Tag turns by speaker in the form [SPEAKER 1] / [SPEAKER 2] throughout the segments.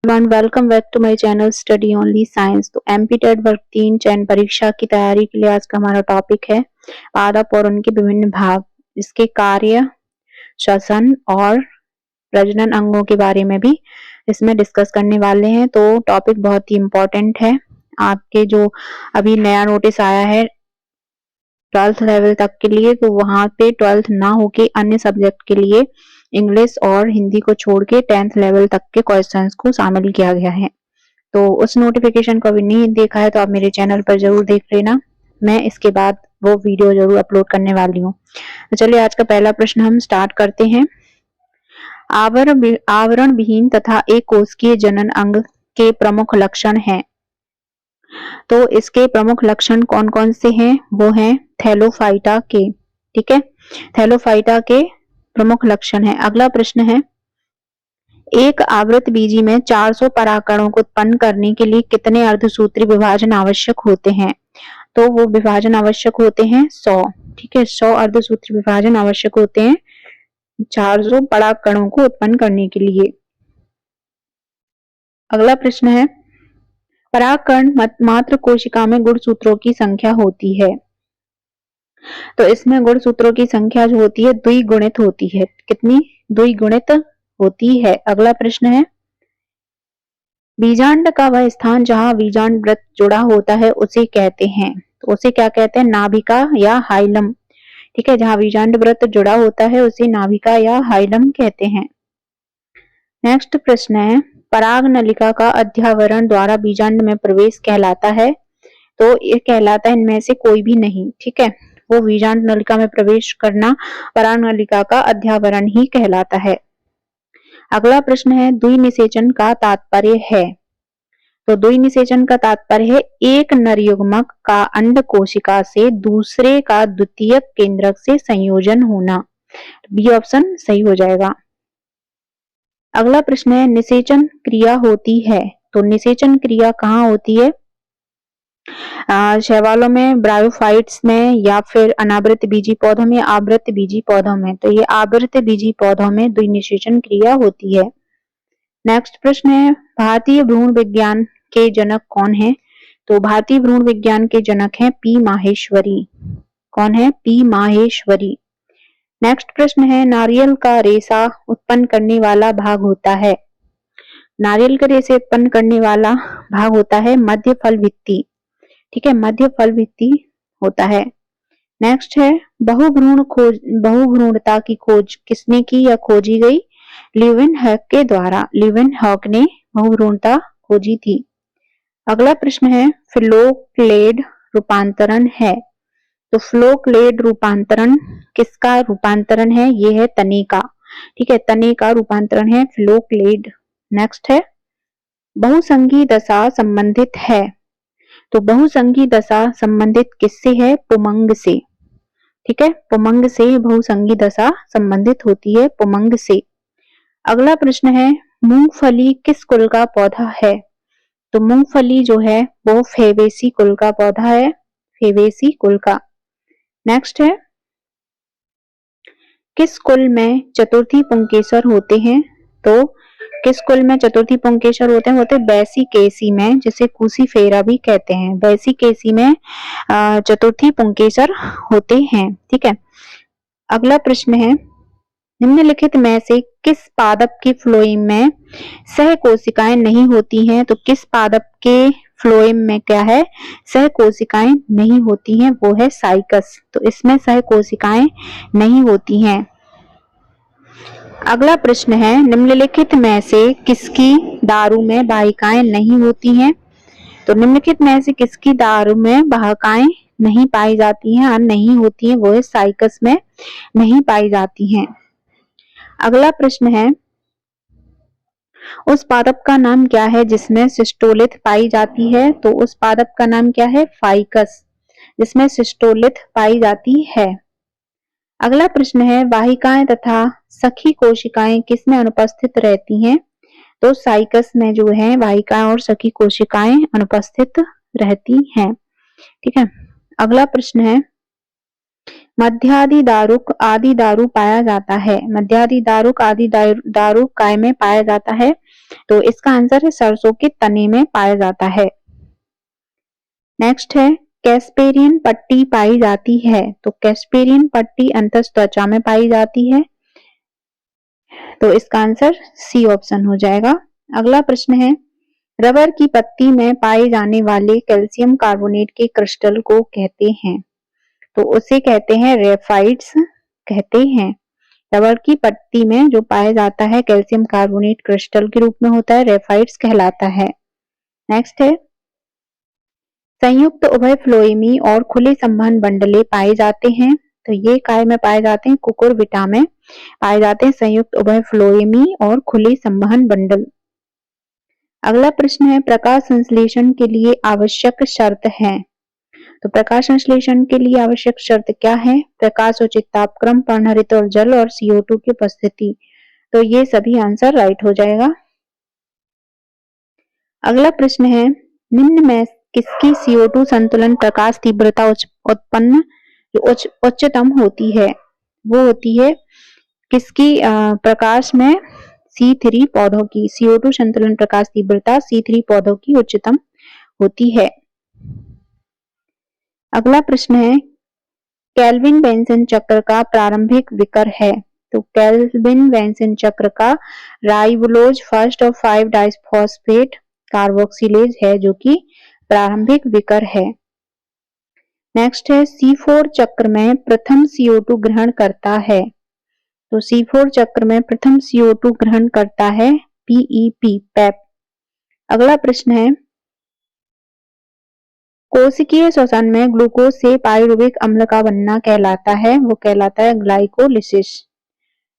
[SPEAKER 1] Everyone, welcome back to my channel study only science. तो MP TET वर्ग 3 चयन परीक्षा की तैयारी के लिए आज का हमारा टॉपिक है पादप और उनके विभिन्न भाग, इसके कार्य, श्वसन और प्रजनन अंगों के बारे में भी इसमें डिस्कस करने वाले हैं। तो टॉपिक बहुत ही इम्पोर्टेंट है। आपके जो अभी नया नोटिस आया है 12th लेवल तक के लिए, तो वहां पे 12th ना होके अन्य सब्जेक्ट के लिए इंग्लिश और हिंदी को छोड़ के 10th लेवल तक के क्वेश्चंस को शामिल किया गया है। तो उस नोटिफिकेशन को अभी नहीं देखा है तो आप मेरे चैनल पर जरूर देख लेना। मैं इसके बाद वो वीडियो जरूर अपलोड करने वाली हूँ। तो चलिए आज का पहला प्रश्न हम स्टार्ट करते हैं। आवरण विहीन तथा एक कोशिकीय जनन अंग के प्रमुख लक्षण हैं। तो इसके प्रमुख लक्षण कौन कौन से हैं? वो हैं थैलोफाइटा के। ठीक है, थैलोफाइटा के प्रमुख लक्षण है। अगला प्रश्न है, एक आवृत बीजी में 400 परागकणों को उत्पन्न करने के लिए कितने अर्धसूत्री विभाजन आवश्यक होते हैं? तो वो विभाजन आवश्यक होते हैं 100। ठीक है, 100 अर्धसूत्री विभाजन आवश्यक होते हैं 400 परागकणों को उत्पन्न करने के लिए। अगला प्रश्न है, परागकण मात्र कोशिका में गुणसूत्रों की संख्या होती है। तो इसमें गुणसूत्रों की संख्या जो होती है द्विगुणित होती है। कितनी? द्विगुणित होती है। अगला प्रश्न है, बीजांड का वह स्थान जहां बीजांड वृत्त जुड़ा होता है उसे कहते हैं। तो उसे क्या कहते हैं? नाभिका या हाइलम। ठीक है, जहां बीजांड वृत्त जुड़ा होता है उसे नाभिका या हाइलम कहते हैं। नेक्स्ट प्रश्न है, पराग नलिका का अध्यावरण द्वारा बीजांड में प्रवेश कहलाता है। तो ये कहलाता है इनमें से कोई भी नहीं। ठीक है, वो बीजांड नलिका में प्रवेश करना पराग नलिका का अध्यावरण ही कहलाता है। अगला प्रश्न है, द्विनिषेचन का तात्पर्य है। तो द्विनिषेचन का तात्पर्य है एक नर युग्मक का अंड कोशिका से दूसरे का द्वितीयक केंद्रक से संयोजन होना। बी ऑप्शन सही हो जाएगा। अगला प्रश्न है, निषेचन क्रिया होती है। तो निषेचन क्रिया कहाँ होती है? शैवालों में, ब्रायोफाइट्स में, या फिर अनावृत बीजी पौधों में, आवृत बीजी पौधों में। तो ये आवृत बीजी पौधों में द्विनिषेचन क्रिया होती है। नेक्स्ट प्रश्न है, भारतीय भ्रूण विज्ञान के जनक कौन है? तो भारतीय भ्रूण विज्ञान के जनक हैं पी माहेश्वरी। कौन है? पी माहेश्वरी। नेक्स्ट प्रश्न है, नारियल का रेशा उत्पन्न करने वाला भाग होता है। नारियल के रेशे उत्पन्न करने वाला भाग होता है मध्य फल भित्ति। ठीक है, मध्य फल भित्ति होता है। नेक्स्ट है, बहुभ्रूणता की खोज किसने की या खोजी गई? लीवेनहॉक के द्वारा। लीवेनहॉक ने बहुभ्रूणता खोजी थी। अगला प्रश्न है, फ्लोक्लेड रूपांतरण है। तो फ्लोक्लेड रूपांतरण किसका रूपांतरण है? ये है तने का। ठीक है, तने का रूपांतरण है फ्लोक्लेड। नेक्स्ट है, बहुसंघी दशा संबंधित है। तो बहुसंघी दशा संबंधित किससे है? पुमंग से। ठीक है, पुमंग से बहुसंघी दशा संबंधित होती है, पुमंग से। अगला प्रश्न है, मूंगफली किस कुल का पौधा है? तो मूंगफली जो है वो फेवेसी कुल का पौधा है, फेवेसी कुल का। नेक्स्ट है, किस कुल में चतुर्थी पुंकेसर होते हैं? तो किस कुल में चतुर्थी पुंकेसर होते हैं? होते बैसिकेसी में, जिसे कुसीफेरा भी कहते हैं। बैसिकेसी में चतुर्थी पुंकेसर होते हैं। ठीक है, अगला प्रश्न है, निम्नलिखित में से किस पादप की फ्लोएम में सहकोशिकाएं नहीं होती हैं? तो किस पादप के फ्लोएम में क्या है? सहकोशिकाएं नहीं होती हैं, वो है साइकस। तो इसमें सहकोशिकाएं नहीं होती हैं। अगला प्रश्न है, निम्नलिखित में से किसकी दारू में वाहिकाएं नहीं होती हैं? तो निम्नलिखित में से किसकी दारू में वाहिकाएं नहीं पाई जाती हैं और नहीं होती हैं? वो है साइकस में नहीं पाई जाती हैं। अगला प्रश्न है, उस पादप का नाम क्या है जिसमें सिस्टोलिथ पाई जाती है? तो उस पादप का नाम क्या है? फाइकस, जिसमें सिस्टोलिथ पाई जाती है। अगला प्रश्न है, वाहिकाएं तथा सखी कोशिकाएं किसमें अनुपस्थित रहती हैं? तो साइकस में जो है वाहिकाएं और सखी कोशिकाएं अनुपस्थित रहती हैं। ठीक है, अगला प्रश्न है, मध्यादि दारुक आदि दारू पाया जाता है। मध्यादि दारुक आदि दारू काय में पाया जाता है? तो इसका आंसर है सरसों के तने में पाया जाता है। नेक्स्ट है कैस्पेरियन पट्टी पाई जाती है, तो कैस्पेरियन पट्टी अंतस त्वचा में पाई जाती है, तो इसका आंसर सी ऑप्शन हो जाएगा। अगला प्रश्न है रबर की पत्ती में पाए जाने वाले कैल्शियम कार्बोनेट के क्रिस्टल को कहते हैं, तो उसे कहते हैं रेफाइट्स कहते हैं। रबर की पत्ती में जो पाया जाता है कैल्शियम कार्बोनेट क्रिस्टल के रूप में होता है, रेफाइट्स कहलाता है। नेक्स्ट है संयुक्त उभय फ्लोएमी और खुले संवहन बंडले पाए जाते हैं, तो ये काय में पाए जाते हैं, कुकुरबिटा में पाए जाते हैं संयुक्त उभय फ्लोएमी और खुले संवहन बंडल। अगला प्रश्न है प्रकाश संश्लेषण के लिए आवश्यक शर्त है, तो प्रकाश संश्लेषण के लिए आवश्यक शर्त क्या है, प्रकाश उचित तापक्रम, पर्णहरित और जल और CO2 की उपस्थिति, तो ये सभी आंसर राइट हो जाएगा। अगला प्रश्न है निम्न में किसकी CO2 संतुलन प्रकाश तीव्रता उत्पन्न जो उच्चतम होती है, वो होती है किसकी, प्रकाश में C3 पौधों की, CO2 संतुलन प्रकाश तीव्रता C3 पौधों की उच्चतम होती है। अगला प्रश्न है केल्विन बेंसन चक्र का प्रारंभिक विकर है, तो केल्विन बेंसन चक्र का राइबोलोज फर्स्ट ऑफ 5 डाइफॉस्फेट कार्बोक्सिलेज है जो कि प्रारंभिक विकर है। नेक्स्ट है C4 चक्र में प्रथम CO2 ग्रहण करता है, तो C4 चक्र में प्रथम CO2 ग्रहण करता है PEP पैप। अगला प्रश्न है कोशिकीय श्वसन में ग्लूकोज से पायरुविक अम्ल का बनना कहलाता है, वो कहलाता है ग्लाइकोलिसिस।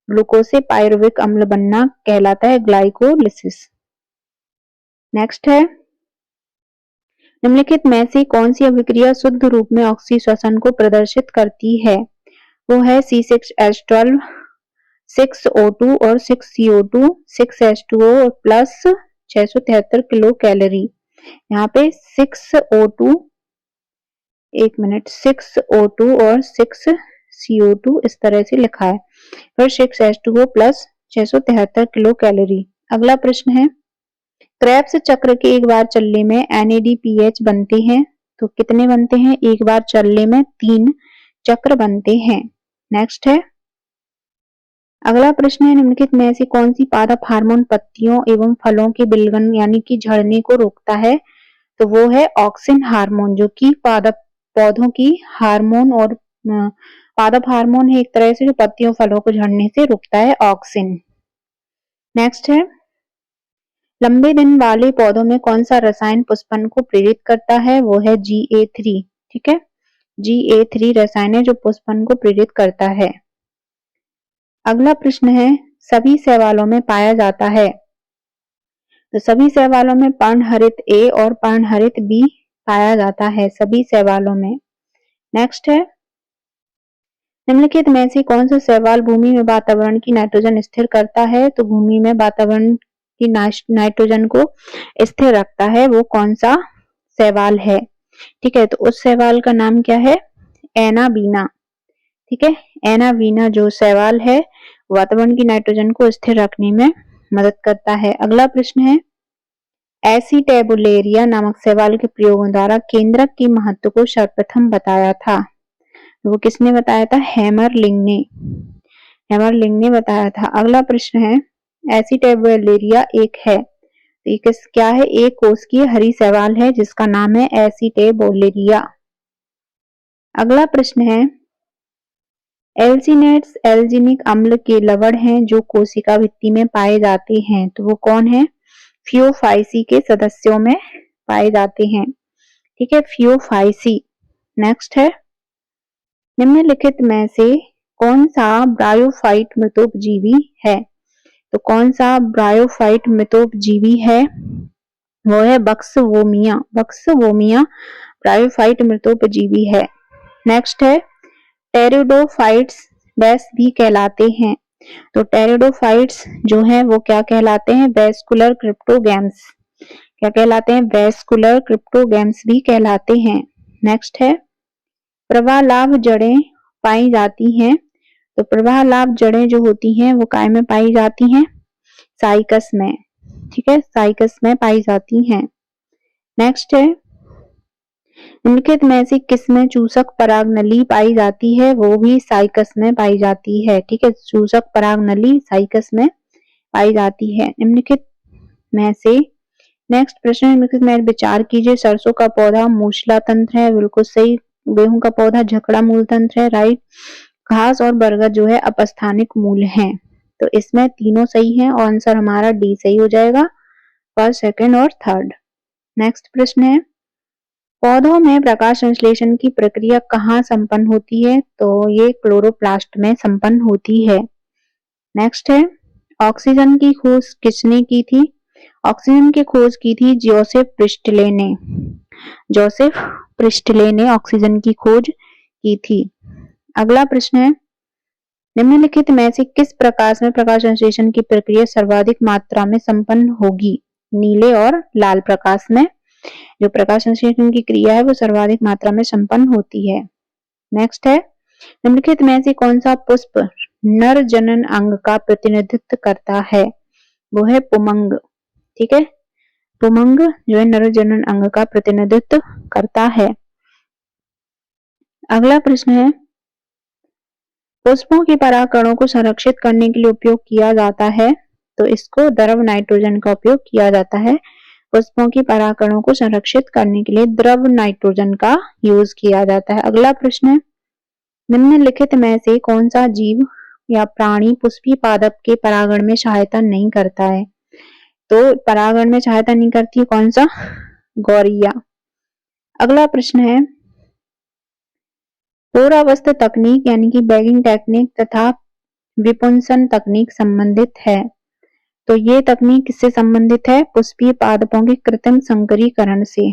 [SPEAKER 1] ग्लूकोज से पायरुविक अम्ल बनना कहलाता है ग्लाइकोलिसिस। नेक्स्ट है निम्नलिखित में से कौन सी अभिक्रिया शुद्ध रूप में ऑक्सी श्वसन को प्रदर्शित करती है, वो है C6H12 6O2 और 6CO2 6H2O plus 673 kilo calorie. यहाँ पे 6O2 एक मिनट 6O2 और 6CO2 इस तरह से लिखा है, फिर 6H2O प्लस 673 किलो कैलोरी। अगला प्रश्न है क्रेब्स चक्र के एक बार चलने में NADPH बनते हैं, तो कितने बनते हैं, एक बार चलने में 3 चक्र बनते हैं। नेक्स्ट है अगला प्रश्न है निम्नलिखित में से कौन सी पादप हार्मोन पत्तियों एवं फलों के बिलगन यानी कि झड़ने को रोकता है, तो वो है ऑक्सिन हार्मोन जो कि पादप पौधों की हार्मोन और पादप हार्मोन है एक तरह से जो पत्तियों फलों को झड़ने से रोकता है, ऑक्सिन। नेक्स्ट है लंबे दिन वाले पौधों में कौन सा रसायन पुष्पन को प्रेरित करता है, वो है GA3। ठीक है, GA3 रसायन है जो पुष्पन को प्रेरित करता है। अगला प्रश्न है सभी शैवालों में पाया जाता है, तो सभी शैवालों में पर्णहरित A और पर्णहरित B पाया जाता है सभी शैवालों में। नेक्स्ट है निम्नलिखित में से कौन सा शैवाल भूमि में वातावरण की नाइट्रोजन स्थिर करता है, तो भूमि में वातावरण की नाइट्रोजन को स्थिर रखता है वो कौन सा शैवाल है। ठीक है, तो उस शैवाल का नाम क्या है, एनाबीना। ठीक है, एनाबीना जो शैवाल है वातावरण की नाइट्रोजन को स्थिर रखने में मदद करता है। अगला प्रश्न है एसिटेबुलेरिया नामक शैवाल के प्रयोगों द्वारा केंद्रक के महत्व को सर्वप्रथम बताया था, वो किसने बताया था, हैमरलिंग ने बताया था। अगला प्रश्न है एसिटेबुलेरिया एक है, तो ये क्या है, एक कोशिकीय हरी शैवाल है जिसका नाम है एसिटेबुलेरिया। अगला प्रश्न है एल्सिनेट्स एल्जिनिक अम्ल के लवण हैं जो कोशिका भित्ति में पाए जाते हैं, तो वो कौन है, फियोफाइसी के सदस्यों में पाए जाते हैं। ठीक है, फियोफाइसी। नेक्स्ट है निम्नलिखित में से कौन सा ब्रायोफाइट मृतोपजीवी है, तो कौन सा ब्रायोफाइट मृतोपजीवी है, वो है बक्सवोमिया ब्रायोफाइट मृतोपजीवी है। नेक्स्ट है टेरिडोफाइट्स बैस भी कहलाते हैं, तो टेरिडोफाइट्स जो है वो क्या कहलाते हैं, वेस्कुलर क्रिप्टोगैम्स। क्या कहलाते हैं, वेस्कुलर क्रिप्टोगैम्स भी कहलाते हैं। नेक्स्ट है प्रवाह लाभ जड़ें पाई जाती हैं, तो प्रवाह लाभ जड़ें जो होती हैं वो काय में पाई जाती हैं, साइकस में। ठीक है, साइकस में पाई जाती हैं। नेक्स्ट है, निम्नलिखित में से किसमें चूसक पराग नली पाई जाती है? वो भी साइकस में पाई जाती है। ठीक है, चूसक पराग नली साइकस में पाई जाती है निम्नलिखित में से। नेक्स्ट प्रश्न, निम्नलिखित में विचार कीजिए। सरसों का पौधा मूसला तंत्र है, बिल्कुल सही। गेहूं का पौधा झकड़ा मूल तंत्र है, राइट। घास और बरगद जो है अपस्थानिक मूल हैं। तो इसमें तीनों सही हैं और आंसर हमारा डी सही हो जाएगा, फर्स्ट, सेकंड और थर्ड। नेक्स्ट प्रश्न है, पौधों में प्रकाश संश्लेषण की प्रक्रिया कहाँ संपन्न होती है? तो ये क्लोरोप्लास्ट में संपन्न होती है। नेक्स्ट है, ऑक्सीजन की खोज किसने की थी? ऑक्सीजन की खोज की थी जोसेफ प्रिस्टले ने। जोसेफ प्रिस्टले ने ऑक्सीजन की खोज की थी। अगला प्रश्न है, निम्नलिखित में से किस प्रकाश में प्रकाश संश्लेषण की प्रक्रिया सर्वाधिक मात्रा में संपन्न होगी? नीले और लाल प्रकाश में जो प्रकाश संश्लेषण की क्रिया है वो सर्वाधिक मात्रा में संपन्न होती है। नेक्स्ट है, निम्नलिखित में से कौन सा पुष्प नर जनन अंग का प्रतिनिधित्व करता है? वो है पुमंग। ठीक है, पुमंग जो है नर जनन अंग का प्रतिनिधित्व करता है। अगला प्रश्न है, पुष्पों के परागकणों को संरक्षित करने के लिए उपयोग किया जाता है, तो इसको द्रव नाइट्रोजन का उपयोग किया जाता है। पुष्पों के परागकणों को संरक्षित करने के लिए द्रव नाइट्रोजन का यूज किया जाता है। अगला प्रश्न है, निम्नलिखित में से कौन सा जीव या प्राणी पुष्पीय पादप के परागण में सहायता नहीं करता है? तो परागण में सहायता नहीं करती है कौन सा? गौरैया। अगला प्रश्न है, परावस्था तकनीक यानी कि बैगिंग टेक्निक तथा विपुंसन तकनीक संबंधित है, तो ये तकनीक किससे संबंधित है? पुष्पीय पादपों के कृत्रिम संकरीकरण से।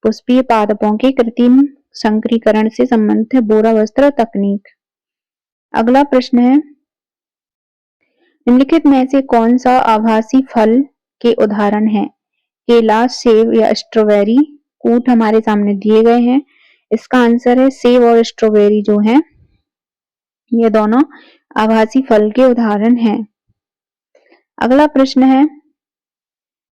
[SPEAKER 1] पुष्पीय पादपों के कृत्रिम संकरीकरण से संबंधित है परावस्था तकनीक। अगला प्रश्न है, निम्नलिखित में से कौन सा आभासी फल के उदाहरण है? केला, सेब या स्ट्रॉबेरी? कूट हमारे सामने दिए गए हैं, इसका आंसर है सेब और स्ट्रॉबेरी जो है ये दोनों आभासी फल के उदाहरण हैं। अगला प्रश्न है,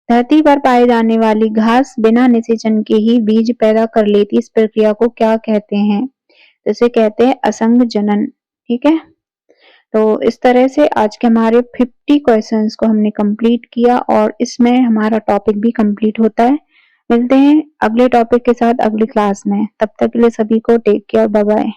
[SPEAKER 1] धरती पर पाए जाने वाली घास बिना निषेचन के ही बीज पैदा कर लेती, इस प्रक्रिया को क्या कहते हैं? इसे कहते हैं असंग जनन। ठीक है, तो इस तरह से आज के हमारे 50 क्वेश्चंस को हमने कंप्लीट किया और इसमें हमारा टॉपिक भी कंप्लीट होता है। मिलते हैं अगले टॉपिक के साथ अगली क्लास में, तब तक के लिए सभी को टेक केयर, बाय बाय।